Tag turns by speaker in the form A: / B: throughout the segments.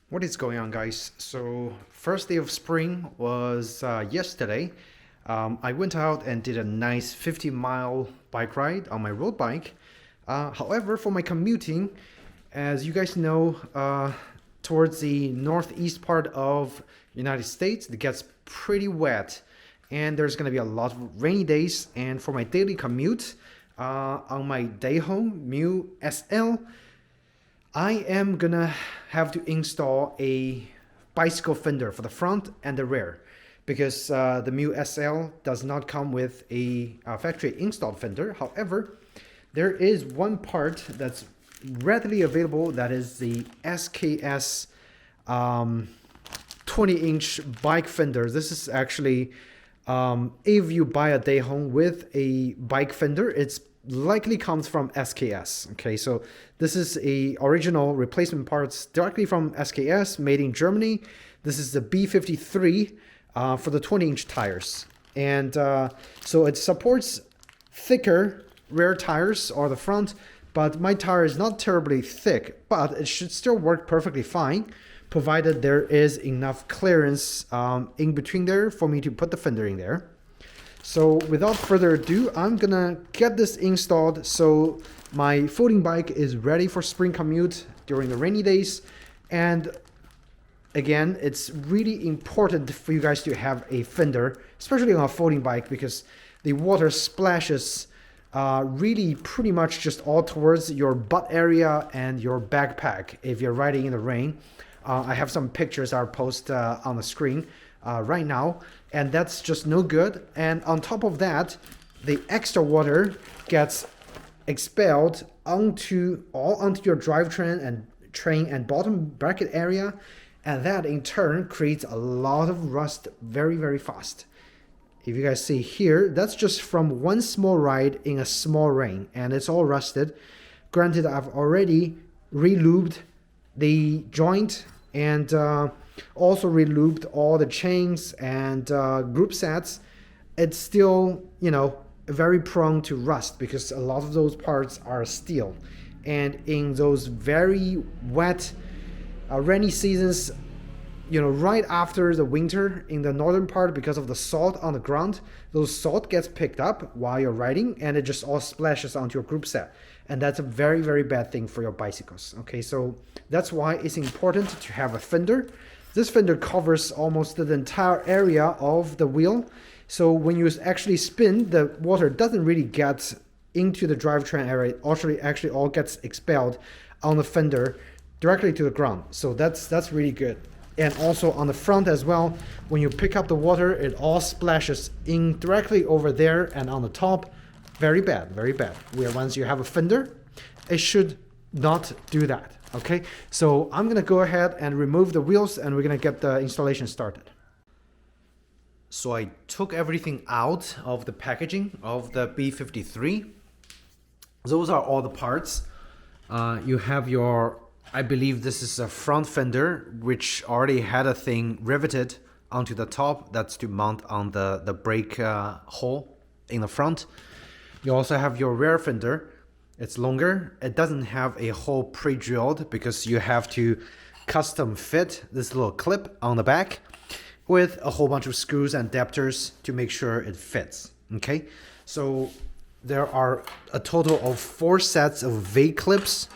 A: What is going on, guys? So first day of spring was yesterday. I went out and did a nice 50-mile bike ride on my road bike. However, for my commuting, as you guys know, towards the northeast part of United States, it gets pretty wet, and there's going to be a lot of rainy days. And for my daily commute, on my day home, Mu SL, I am gonna have to install a bicycle fender for the front and the rear because the Mu SL does not come with a factory installed fender. However, there is one part that's readily available, that is the SKS 20-inch bike fender. This is actually, if you buy a day home with a bike fender, it's likely comes from SKS. Okay, so this is a original replacement parts directly from SKS, made in Germany. This is the B53 for the 20-inch tires, and so it supports thicker rear tires or the front, but my tire is not terribly thick, but it should still work perfectly fine, provided there is enough clearance in between there for me to put the fender in there. So without further ado, I'm gonna get this installed so my folding bike is ready for spring commute during the rainy days. And again, it's really important for you guys to have a fender, especially on a folding bike, because the water splashes really pretty much just all towards your butt area and your backpack if you're riding in the rain. I have some pictures I'll post on the screen right now, and that's just no good. And on top of that, the extra water gets expelled onto your drivetrain and bottom bracket area, and that in turn creates a lot of rust very fast. If you guys see here, that's just from one small ride in a small rain, and it's all rusted. Granted, I've already re-lubed the joint and also re-lubed all the chains and group sets. It's still, very prone to rust because a lot of those parts are steel. And in those very wet, rainy seasons, right after the winter in the northern part, because of the salt on the ground, those salt gets picked up while you're riding and it just all splashes onto your group set. And that's a very bad thing for your bicycles. Okay, so that's why it's important to have a fender. This fender covers almost the entire area of the wheel. So when you actually spin, the water doesn't really get into the drivetrain area. It actually all gets expelled on the fender directly to the ground. So that's really good. And also on the front as well, when you pick up the water, it all splashes in directly over there and on the top. Very bad. Where once you have a fender, it should not do that. Okay, so I'm gonna go ahead and remove the wheels and we're gonna get the installation started. So I took everything out of the packaging of the B53. Those are all the parts. You have your, I believe this is a front fender, which already had a thing riveted onto the top. That's to mount on the brake hole in the front. You also have your rear fender. It's longer. It doesn't have a hole pre-drilled because you have to custom fit this little clip on the back with a whole bunch of screws and adapters to make sure it fits. Okay, so there are a total of 4 sets of V clips.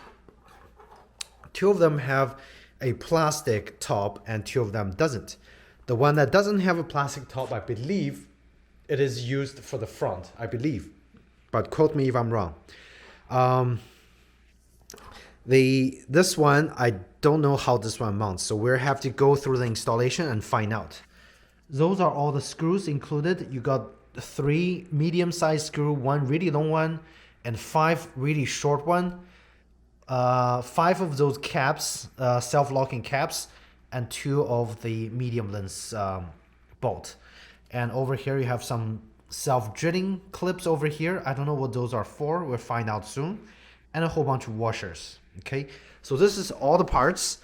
A: 2 of them have a plastic top and 2 of them doesn't. The one that doesn't have a plastic top, I believe it is used for the front, I believe, but quote me if I'm wrong. This one, I don't know how this one mounts, so we'll have to go through the installation and find out. Those are all the screws included. You got 3 medium-sized screw, 1 really long one, and 5 really short one. 5 of those caps, self-locking caps, and 2 of the medium length bolt. And over here you have some self-drilling clips over here. I don't know what those are for. We'll find out soon. And a whole bunch of washers. Okay, so this is all the parts.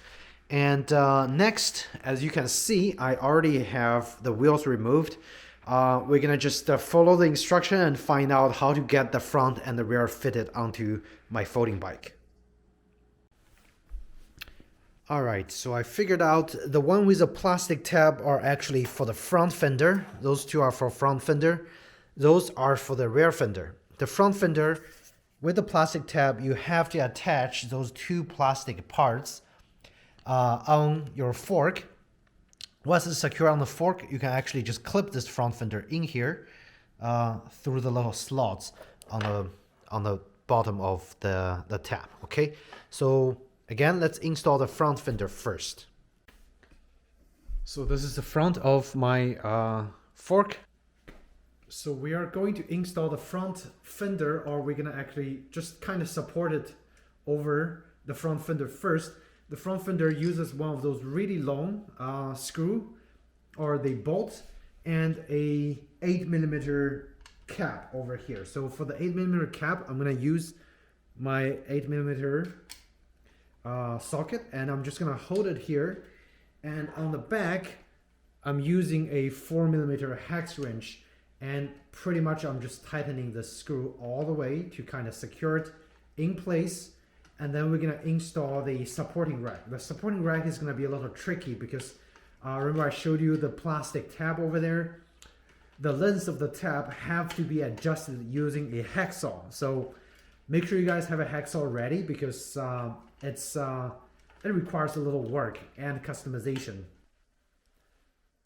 A: And next, as you can see, I already have the wheels removed. We're gonna just follow the instruction and find out how to get the front and the rear fitted onto my folding bike. All right, so I figured out the one with a plastic tab are actually for the front fender. Those two are for front fender. Those are for the rear fender. The front fender with the plastic tab, you have to attach those two plastic parts on your fork. Once it's secure on the fork, you can actually just clip this front fender in here through the little slots on the bottom of the tab. Okay, so again, let's install the front fender first. So this is the front of my fork. So we are going to install the front fender, or we're gonna actually just kind of support it over the front fender first. The front fender uses one of those really long screw, or the bolt, and a 8mm cap over here. So for the 8mm cap, I'm gonna use my 8mm socket, and I'm just gonna hold it here. And on the back, I'm using a 4mm hex wrench, and pretty much I'm just tightening the screw all the way to kind of secure it in place. And then we're gonna install the supporting rack. The supporting rack is gonna be a little tricky because remember I showed you the plastic tab over there. The lengths of the tab have to be adjusted using a hacksaw. So make sure you guys have a hacksaw ready, because it requires a little work and customization.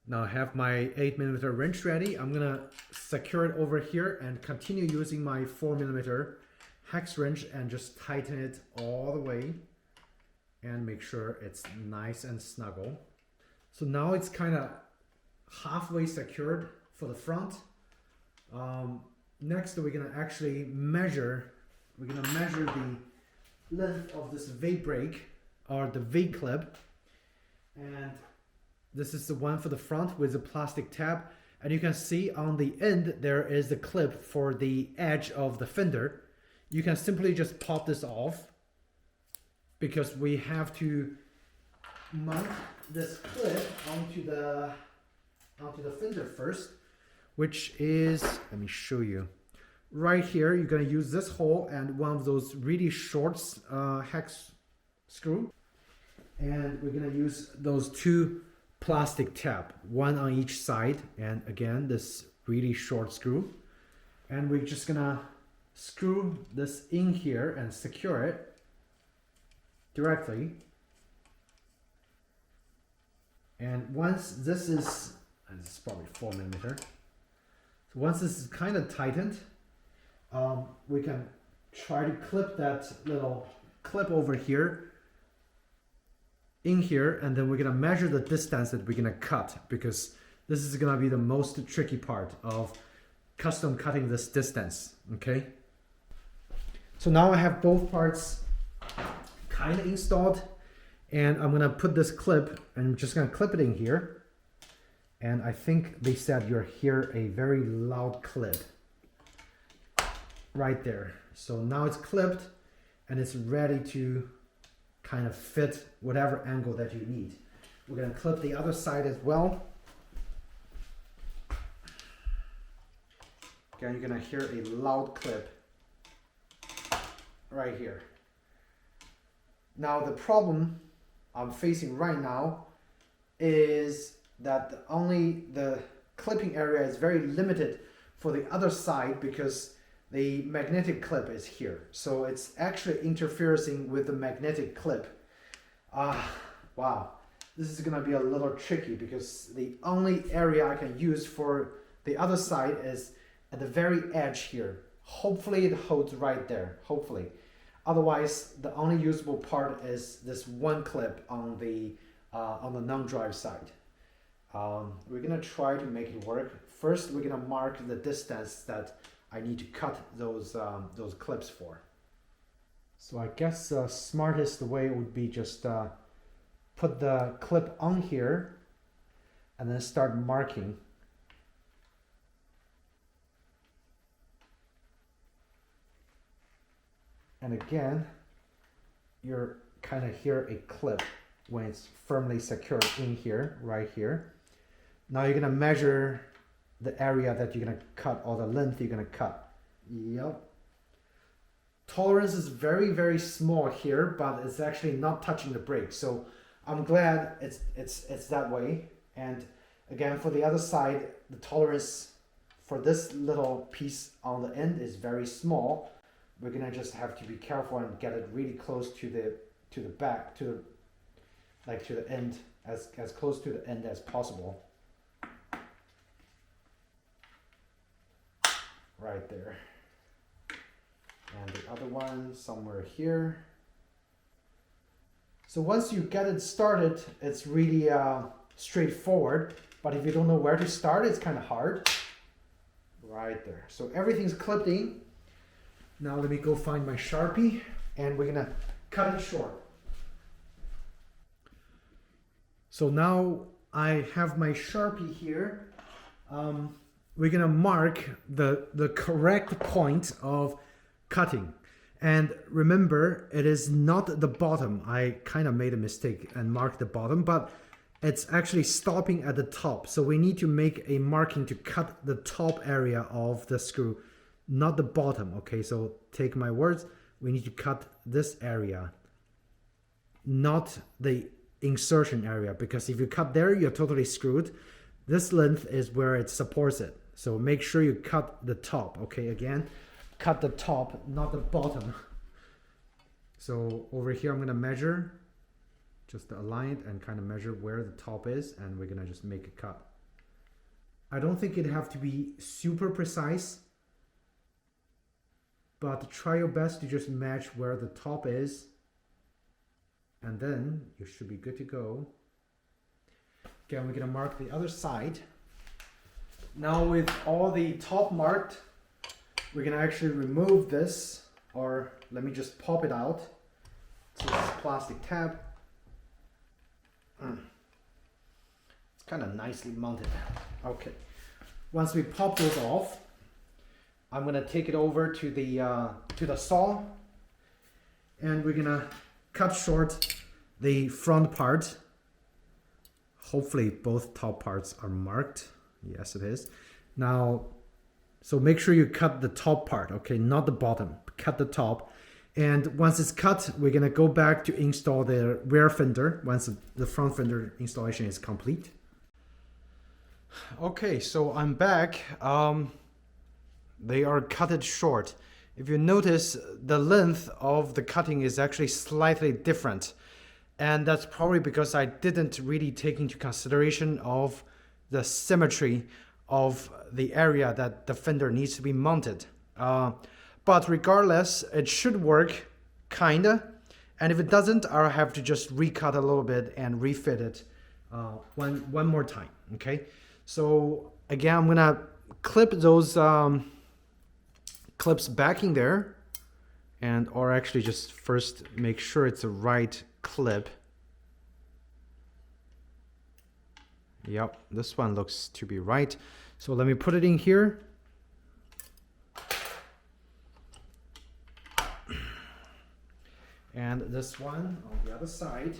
A: Now I have my 8mm wrench ready. I'm gonna secure it over here and continue using my 4mm hex wrench and just tighten it all the way and make sure it's nice and snuggle. So now it's kind of halfway secured for the front. Next we're gonna actually measure. We're gonna measure the length of this V-brake, or the V-clip, and this is the one for the front with the plastic tab. And you can see on the end there is the clip for the edge of the fender. You can simply just pop this off, because we have to mount this clip onto the fender first, which is, let me show you. Right here, you're gonna use this hole and one of those really short hex screw. And we're gonna use those two plastic tab, one on each side, and again, this really short screw. And we're just gonna screw this in here and secure it directly. And once this is probably 4mm. So once this is kind of tightened, we can try to clip that little clip over here in here, and then we're gonna measure the distance that we're gonna cut, because this is gonna be the most tricky part of custom cutting this distance. Okay, so now I have both parts kind of installed, and I'm gonna put this clip, and I'm just gonna clip it in here. And I think they said you'll hear a very loud clip right there. So now it's clipped and it's ready to kind of fit whatever angle that you need. We're gonna clip the other side as well. Again, you're gonna hear a loud clip right here. Now the problem I'm facing right now is that only the clipping area is very limited for the other side, because the magnetic clip is here. So it's actually interfering with the magnetic clip. Wow, this is gonna be a little tricky, because the only area I can use for the other side is at the very edge here. Hopefully it holds right there, hopefully. Otherwise, the only usable part is this one clip on the non-drive side. We're gonna try to make it work. First, we're gonna mark the distance that I need to cut those clips for. So I guess the smartest way would be just put the clip on here and then start marking. And again, you're kind of hear a clip when it's firmly secured in here, right here. Now you're gonna measure the area that you're gonna cut, or the length you're gonna cut. Yep. Tolerance is very, very small here, but it's actually not touching the brake. So I'm glad it's that way. And again, for the other side, the tolerance for this little piece on the end is very small. We're gonna just have to be careful and get it really close to the back, to the end, as close to the end as possible. Right there. And the other one somewhere here. So once you get it started, it's really straightforward. But if you don't know where to start, it's kind of hard. Right there. So everything's clipped in. Now let me go find my Sharpie, and we're gonna cut it short. So now I have my Sharpie here. We're gonna mark the correct point of cutting. And remember, it is not the bottom. I kind of made a mistake and marked the bottom, but it's actually stopping at the top. So we need to make a marking to cut the top area of the screw, not the bottom. Okay, so take my words. We need to cut this area, not the insertion area, because if you cut there, you're totally screwed. This length is where it supports it. So make sure you cut the top. Okay, again, cut the top, not the bottom. So over here, I'm gonna measure, just align it and kind of measure where the top is, and we're gonna just make a cut. I don't think it'd have to be super precise, but try your best to just match where the top is, and then you should be good to go. Again, we're gonna mark the other side. Now with all the top marked, we're gonna actually remove this, or let me just pop it out. So this is plastic tab. It's kind of nicely mounted. Okay. Once we pop those off, I'm gonna take it over to the saw, and we're gonna cut short the front part. Hopefully both top parts are marked. Yes, it is. Now, so make sure you cut the top part, okay, not the bottom. Cut the top. And once it's cut, we're gonna go back to install the rear fender once the front fender installation is complete. Okay, so I'm back. They are cutted short. If you notice, the length of the cutting is actually slightly different. And that's probably because I didn't really take into consideration of the symmetry of the area that the fender needs to be mounted. But regardless, it should work, kinda. And if it doesn't, I'll have to just recut a little bit and refit it one more time, okay? So again, I'm gonna clip those clips back in there, or actually just first make sure it's the right clip. Yep, this one looks to be right. So let me put it in here. And this one on the other side.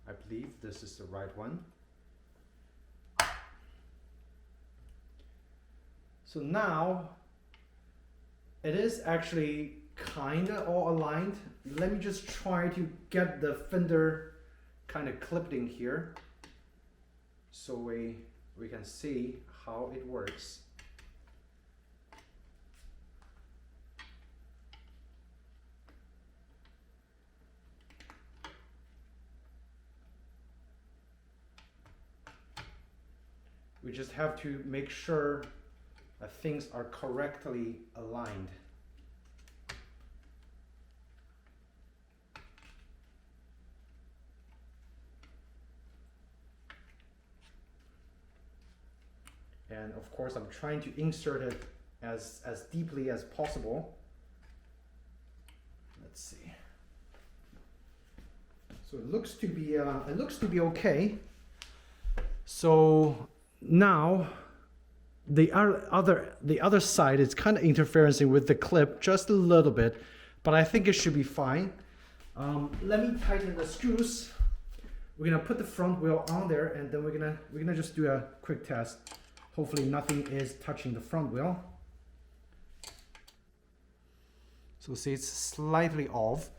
A: I believe this is the right one. So now it is actually kind of all aligned. Let me just try to get the fender kind of clipped in here so we can see how it works. We just have to make sure that things are correctly aligned. And of course, I'm trying to insert it as deeply as possible. Let's see. So it looks to be okay. So now the other side is kind of interfering with the clip just a little bit, but I think it should be fine. Let me tighten the screws. We're gonna put the front wheel on there, and then we're gonna just do a quick test. Hopefully nothing is touching the front wheel. So see, it's slightly off.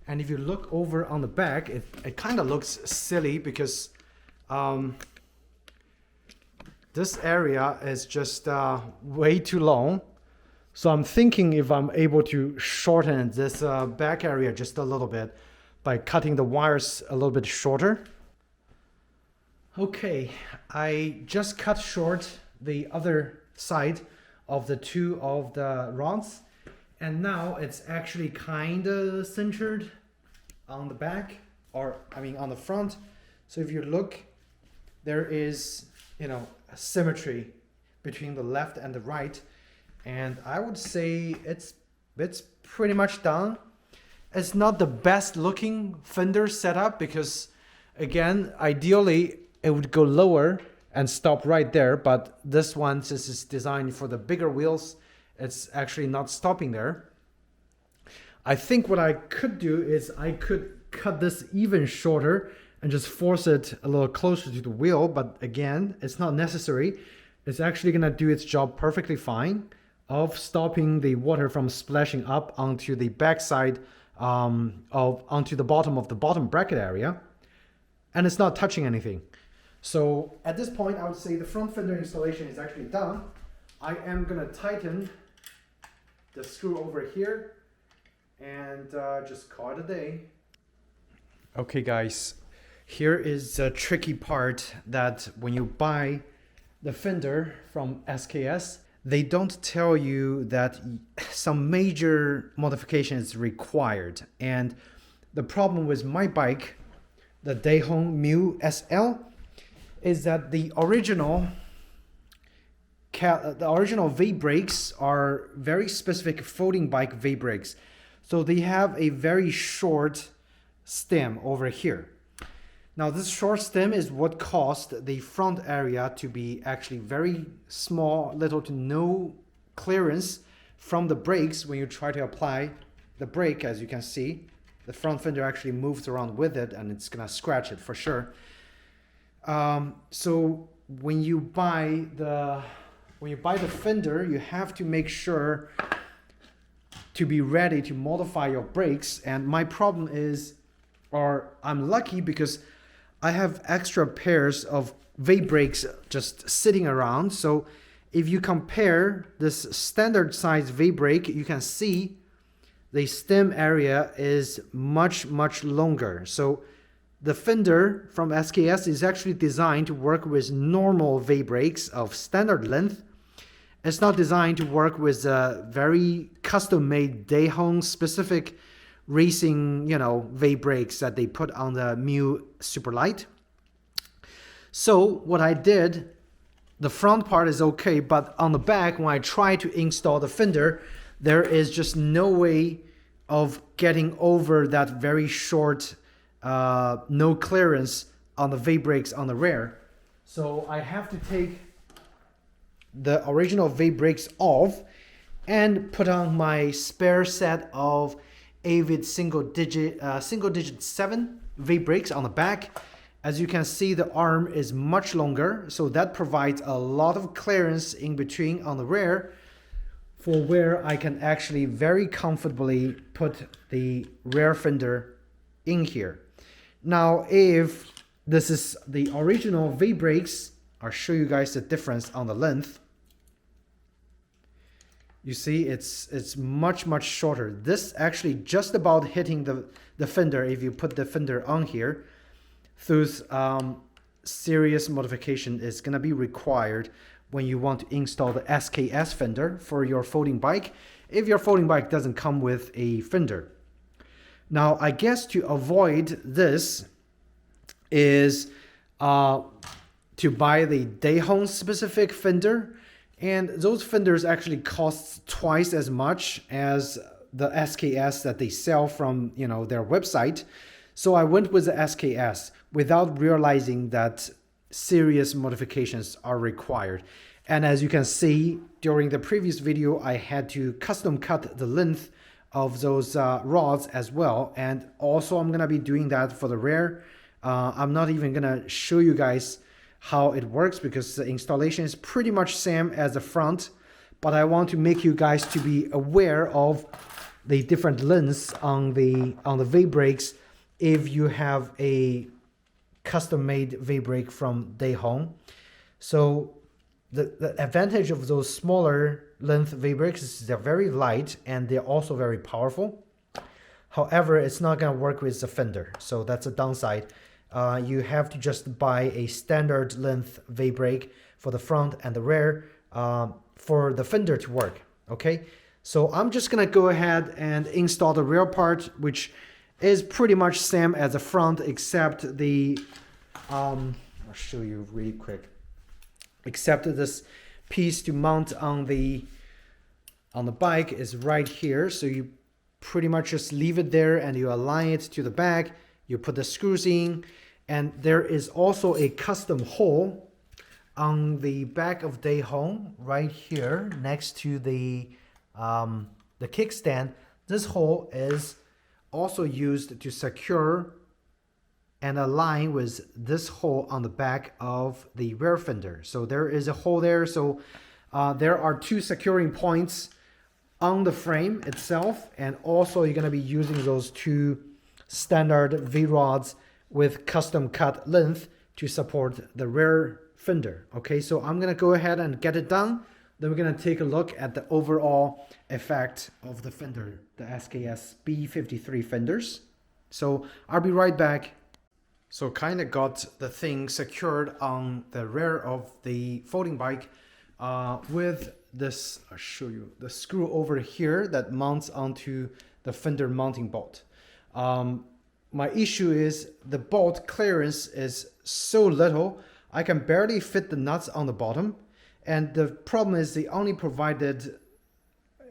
A: And if you look over on the back, it kind of looks silly because this area is just way too long. So I'm thinking if I'm able to shorten this back area just a little bit by cutting the wires a little bit shorter. Okay, I just cut short the other side of the two of the rods, and now it's actually kind of centered on the back, or I mean on the front. So if you look, there is, you know, a symmetry between the left and the right, and I would say it's pretty much done. It's not the best looking Fender setup because, again, ideally it would go lower and stop right there, but this one, since it's designed for the bigger wheels, it's actually not stopping there. I think what I could do is I could cut this even shorter and just force it a little closer to the wheel, but again, it's not necessary. It's actually gonna do its job perfectly fine of stopping the water from splashing up onto the backside onto the bottom of the bottom bracket area, and it's not touching anything. So at this point, I would say the front fender installation is actually done. I am gonna tighten the screw over here and just call it a day. Okay guys, here is the tricky part, that when you buy the Fender from SKS, they don't tell you that some major modification is required. And the problem with my bike, the Dayhong Mu SL, is that the original V brakes are very specific folding bike V brakes. So they have a very short stem over here. Now this short stem is what caused the front area to be actually very small, little to no clearance from the brakes when you try to apply the brake. As you can see, the front fender actually moves around with it and it's gonna scratch it for sure. So when you buy the Fender, you have to make sure to be ready to modify your brakes. And my problem is, or I'm lucky because I have extra pairs of V brakes just sitting around. So if you compare this standard size V brake, you can see the stem area is much longer. So the Fender from SKS is actually designed to work with normal V brakes of standard length. It's not designed to work with very custom-made Dayhong specific racing, you know, V brakes that they put on the Mu Superlight. So what I did, the front part is okay, but on the back, when I try to install the Fender, there is just no way of getting over that very short no clearance on the V brakes on the rear. So I have to take the original V brakes off and put on my spare set of Avid single digit 7 V brakes on the back. As you can see, the arm is much longer, so that provides a lot of clearance in between on the rear for where I can actually very comfortably put the rear fender in here. Now, if this is the original V brakes, I'll show you guys the difference on the length. You see, it's much shorter. This actually just about hitting the fender if you put the fender on here. Those serious modification is going to be required when you want to install the SKS fender for your folding bike, if your folding bike doesn't come with a fender. Now, I guess to avoid this is to buy the Dayhong specific fender, and those fenders actually cost twice as much as the SKS that they sell from, you know, their website. So I went with the SKS without realizing that serious modifications are required. And as you can see, during the previous video, I had to custom cut the length of those rods as well. And also I'm gonna be doing that for the rear. I'm not even gonna show you guys how it works because the installation is pretty much same as the front, but I want to make you guys to be aware of the different lengths on the V brakes if you have a custom-made V brake from Dayhong. So the advantage of those smaller length V brakes is they're very light and they're also very powerful. However, it's not going to work with the Fender, so that's a downside. You have to just buy a standard length V brake for the front and the rear for the Fender to work. Okay, so I'm just gonna go ahead and install the rear part, which is pretty much same as the front, except the I'll show you really quick. Except this piece to mount on the bike is right here, so you pretty much just leave it there and you align it to the back. You put the screws in, and there is also a custom hole on the back of Dayhong right here next to the kickstand. This hole is also used to secure and align with this hole on the back of the rear fender. So there is a hole there. So there are two securing points on the frame itself, and also you're going to be using those two standard V-rods with custom cut length to support the rear fender. Okay, so I'm going to go ahead and get it done. Then we're going to take a look at the overall effect of the fender, the SKS B53 fenders. So I'll be right back. So kind of got the thing secured on the rear of the folding bike with this, I'll show you, the screw over here that mounts onto the fender mounting bolt. My issue is the bolt clearance is so little, I can barely fit the nuts on the bottom. And the problem is they only provided,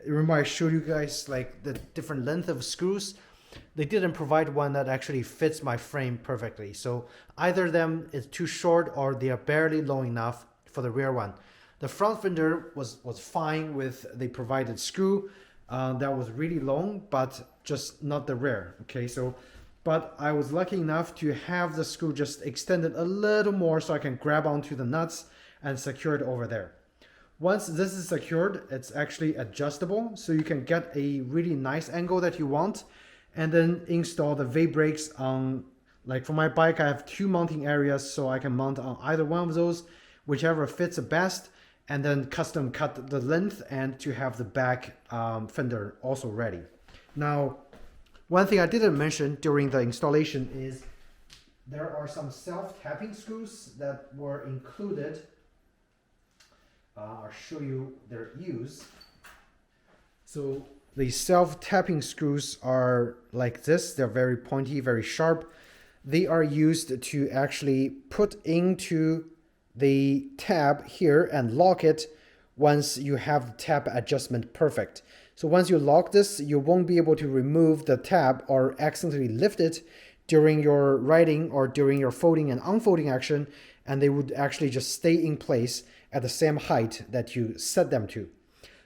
A: remember I showed you guys like the different length of screws? They didn't provide one that actually fits my frame perfectly. So either them is too short or they are barely long enough for the rear one. The front fender was fine with the provided screw that was really long, but just not the rear. Okay, so but I was lucky enough to have the screw just extended a little more so I can grab onto the nuts and secure it over there. Once this is secured, it's actually adjustable, so you can get a really nice angle that you want, and then install the V brakes on, like for my bike, I have two mounting areas, so I can mount on either one of those, whichever fits the best, and then custom cut the length and to have the back fender also ready. Now, one thing I didn't mention during the installation is there are some self-tapping screws that were included. I'll show you their use. So the self-tapping screws are like this. They're very pointy, very sharp. They are used to actually put into the tab here and lock it once you have the tab adjustment perfect. So once you lock this, you won't be able to remove the tab or accidentally lift it during your riding or during your folding and unfolding action, and they would actually just stay in place at the same height that you set them to.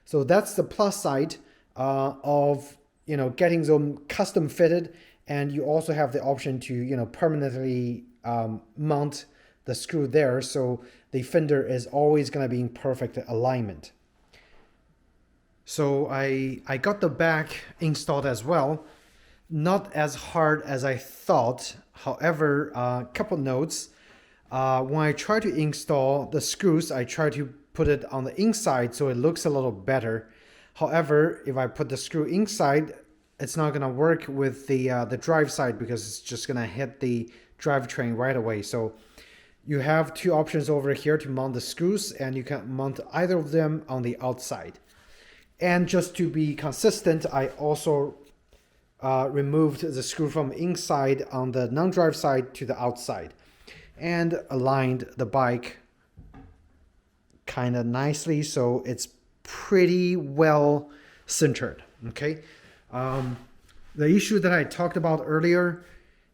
A: So that's the plus side of getting them custom fitted, and you also have the option to permanently mount the screw there, so the fender is always going to be in perfect alignment. So I got the back installed as well. Not as hard as I thought. However, a couple notes. When I try to install the screws, I try to put it on the inside so it looks a little better. However, if I put the screw inside, it's not going to work with the drive side because it's just going to hit the drivetrain right away. So you have two options over here to mount the screws, and you can mount either of them on the outside. And just to be consistent, I also removed the screw from inside on the non-drive side to the outside and aligned the bike kind of nicely so it's pretty well centered. Okay, the issue that I talked about earlier,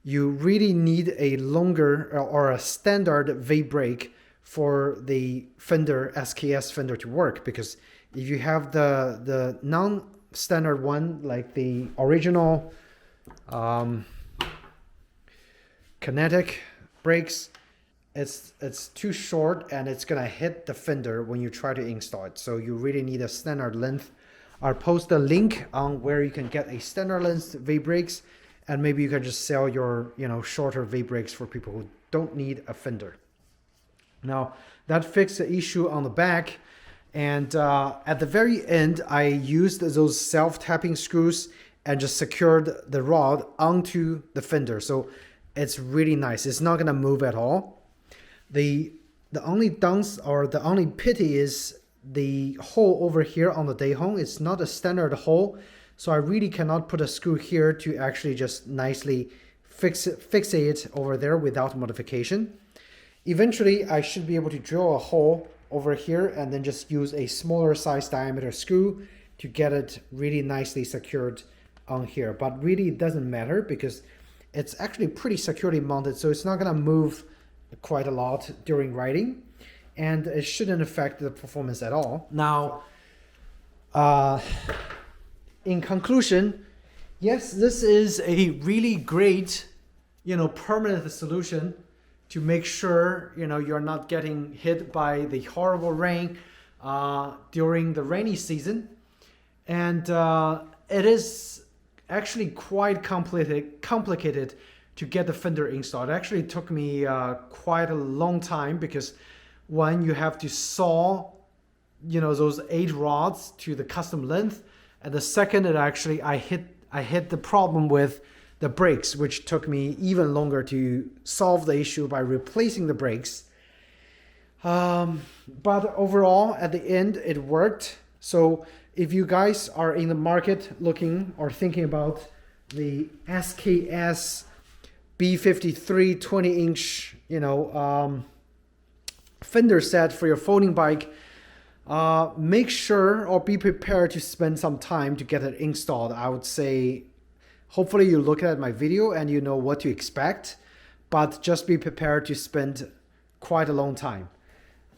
A: you really need a longer or a standard V brake for the Fender SKS fender to work, because if you have the non-standard one, like the original kinetic brakes, it's too short and it's gonna hit the fender when you try to install it. So you really need a standard length I'll post a link on where you can get a standard length V-brakes, and maybe you can just sell your shorter V-brakes for people who don't need a fender. Now that fixed the issue on the back, and at the very end I used those self-tapping screws and just secured the rod onto the fender, so it's really nice. It's not gonna move at all. The only the only pity is the hole over here on the Dehong. It's not a standard hole, so I really cannot put a screw here to actually just nicely fixate it over there without modification. Eventually I should be able to drill a hole over here and then just use a smaller size diameter screw to get it really nicely secured on here. But really it doesn't matter because it's actually pretty securely mounted, so it's not gonna move quite a lot during riding, and it shouldn't affect the performance at all. Now, in conclusion, yes, this is a really great, permanent solution to make sure, you're not getting hit by the horrible rain during the rainy season. And it is actually quite complicated to get the fender installed. It actually took me quite a long time, because one, you have to saw those 8 rods to the custom length, and the second, I hit the problem with the brakes, which took me even longer to solve the issue by replacing the brakes. But overall, at the end, it worked. So if you guys are in the market looking or thinking about the SKS B53 20-inch, fender set for your folding bike, make sure or be prepared to spend some time to get it installed. I would say, hopefully you look at my video and you know what to expect, but just be prepared to spend quite a long time.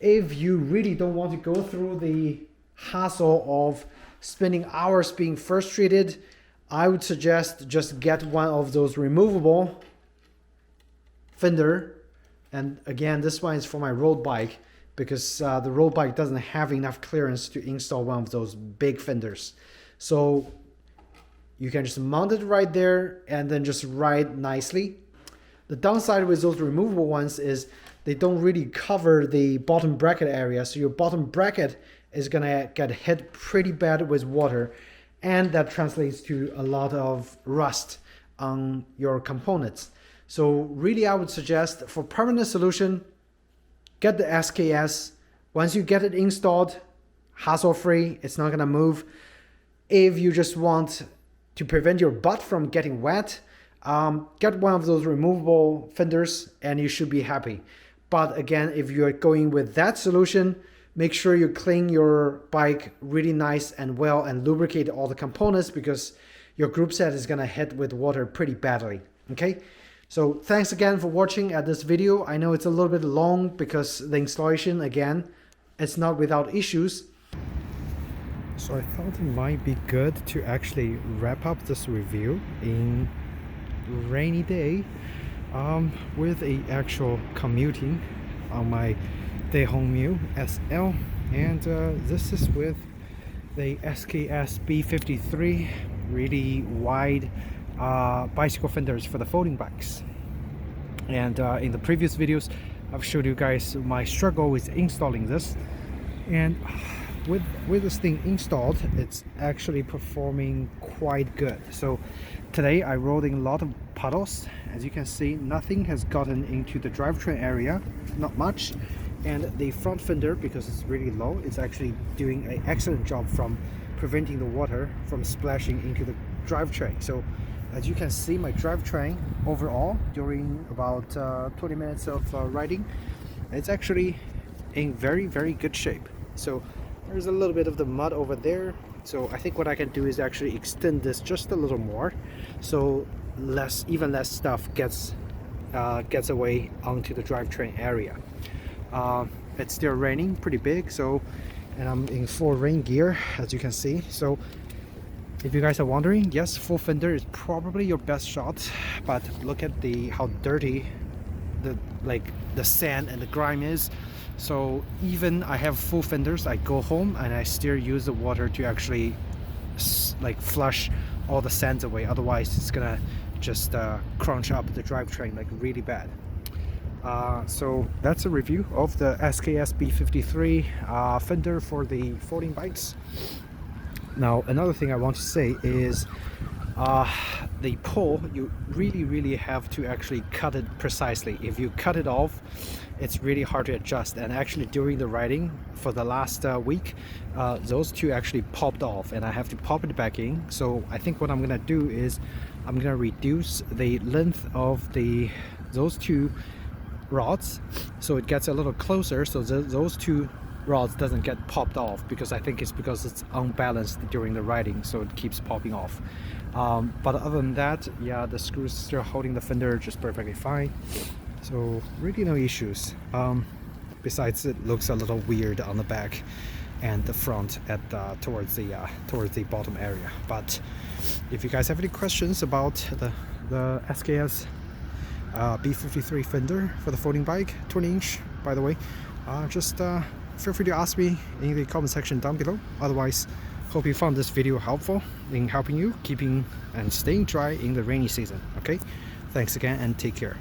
A: If you really don't want to go through the hassle of spending hours being frustrated, I would suggest just get one of those removable fender. And again, this one is for my road bike, because the road bike doesn't have enough clearance to install one of those big fenders. So you can just mount it right there and then just ride nicely. The downside with those removable ones is they don't really cover the bottom bracket area, so your bottom bracket is gonna get hit pretty bad with water, and that translates to a lot of rust on your components. So really, I would suggest for permanent solution, get the SKS. Once you get it installed, hassle-free, it's not gonna move. If you just want to prevent your butt from getting wet, get one of those removable fenders and you should be happy. But again, if you're going with that solution, make sure you clean your bike really nice and well and lubricate all the components, because your group set is gonna hit with water pretty badly, okay? So thanks again for watching at this video. I know it's a little bit long because the installation, again, it's not without issues. So I thought it might be good to actually wrap up this review in rainy day with a actual commuting on my Dehong Mu SL, and this is with the SKS B53 really wide bicycle fenders for the folding bikes. And in the previous videos I've showed you guys my struggle with installing this, and with this thing installed, it's actually performing quite good. So today I rode in a lot of puddles. As you can see, nothing has gotten into the drivetrain area, not much. And the front fender, because it's really low, it's actually doing an excellent job from preventing the water from splashing into the drivetrain. So as you can see, my drivetrain overall during about 20 minutes of riding, it's actually in very, very good shape. So there's a little bit of the mud over there, so I think what I can do is actually extend this just a little more, so even less stuff gets away onto the drivetrain area. It's still raining pretty big, so, and I'm in full rain gear, as you can see. So if you guys are wondering, yes, full fender is probably your best shot, but look at how dirty the sand and the grime is. So even I have full fenders, I go home and I still use the water to actually like flush all the sands away, otherwise it's gonna just crunch up the drivetrain like really bad. So that's a review of the SKS B53 Fender for the folding bikes. Now another thing I want to say is the pull, you really have to actually cut it precisely. If you cut it off, it's really hard to adjust, and actually during the riding for the last week, those two actually popped off and I have to pop it back in. So I think what I'm gonna do is I'm gonna reduce the length of those two rods so it gets a little closer, so those two rods doesn't get popped off, because I think it's because it's unbalanced during the riding, so it keeps popping off. But other than that, yeah, the screws still holding the fender just perfectly fine, so really no issues. Besides, it looks a little weird on the back and the front at towards the bottom area. But if you guys have any questions about the SKS B53 Fender for the folding bike, 20-inch by the way, just feel free to ask me in the comment section down below. Otherwise, hope you found this video helpful in helping you keeping and staying dry in the rainy season. Okay, thanks again and take care.